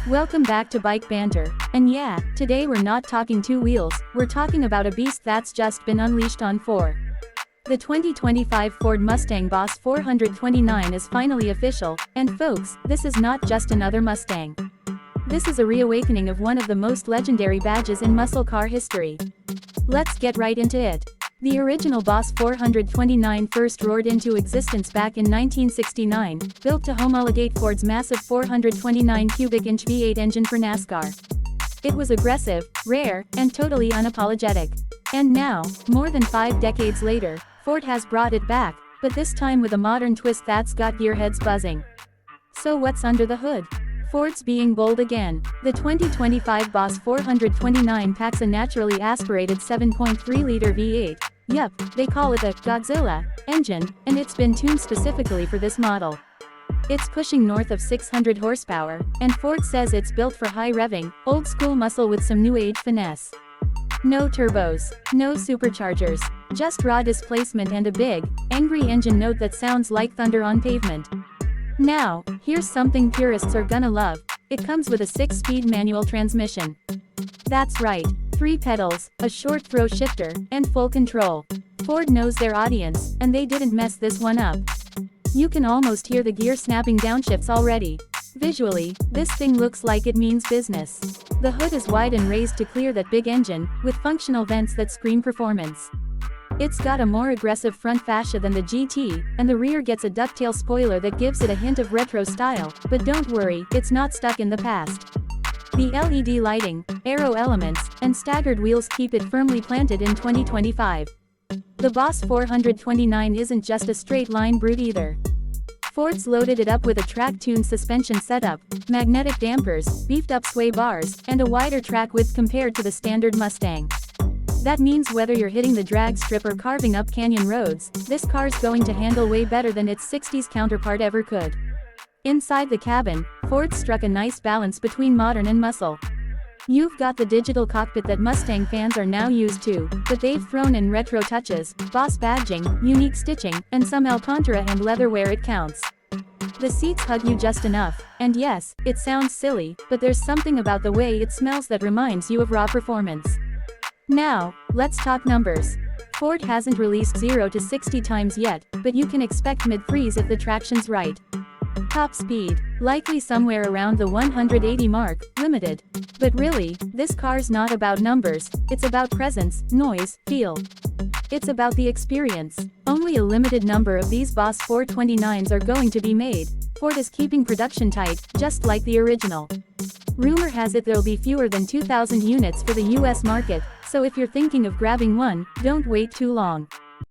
Welcome back to Bike Banter. And yeah, today we're not talking two wheels, we're talking about a beast that's just been unleashed on four. The 2025 Ford Mustang Boss 429 is finally official, and folks, this is not just another Mustang. This is a reawakening of one of the most legendary badges in muscle car history. Let's get right into it. The original Boss 429 first roared into existence back in 1969, built to homologate Ford's massive 429 cubic inch V8 engine for NASCAR. It was aggressive, rare, and totally unapologetic. And now, more than 5 decades later, Ford has brought it back, but this time with a modern twist that's got gearheads buzzing. So what's under the hood? Ford's being bold again. The 2025 Boss 429 packs a naturally aspirated 7.3-liter V8. Yup, they call it a Godzilla engine, and it's been tuned specifically for this model. It's pushing north of 600 horsepower, and Ford says it's built for high revving, old-school muscle with some new-age finesse. No turbos, no superchargers, just raw displacement and a big, angry engine note that sounds like thunder on pavement. Now, here's something purists are gonna love. It comes with a 6-speed manual transmission. That's right, 3 pedals, a short throw shifter, and full control. Ford knows their audience, and they didn't mess this one up. You can almost hear the gear snapping downshifts already. Visually, this thing looks like it means business. The hood is wide and raised to clear that big engine, with functional vents that scream performance. It's got a more aggressive front fascia than the GT, and the rear gets a ducktail spoiler that gives it a hint of retro style, but don't worry, it's not stuck in the past. The LED lighting, aero elements, and staggered wheels keep it firmly planted in 2025. The Boss 429 isn't just a straight-line brute either. Ford's loaded it up with a track-tuned suspension setup, magnetic dampers, beefed-up sway bars, and a wider track width compared to the standard Mustang. That means whether you're hitting the drag strip or carving up canyon roads, this car's going to handle way better than its 60s counterpart ever could. Inside the cabin, Ford struck a nice balance between modern and muscle. You've got the digital cockpit that Mustang fans are now used to, but they've thrown in retro touches, Boss badging, unique stitching, and some Alcantara and leather where it counts. The seats hug you just enough, and yes, it sounds silly, but there's something about the way it smells that reminds you of raw performance. Now, let's talk numbers. Ford hasn't released 0 to 60 times yet, but you can expect mid-threes if the traction's right. Top speed, likely somewhere around the 180 mark, limited. But really, this car's not about numbers, it's about presence, noise, feel. It's about the experience. Only a limited number of these Boss 429s are going to be made. Ford is keeping production tight, just like the original. Rumor has it there'll be fewer than 2,000 units for the US market, so if you're thinking of grabbing one, don't wait too long.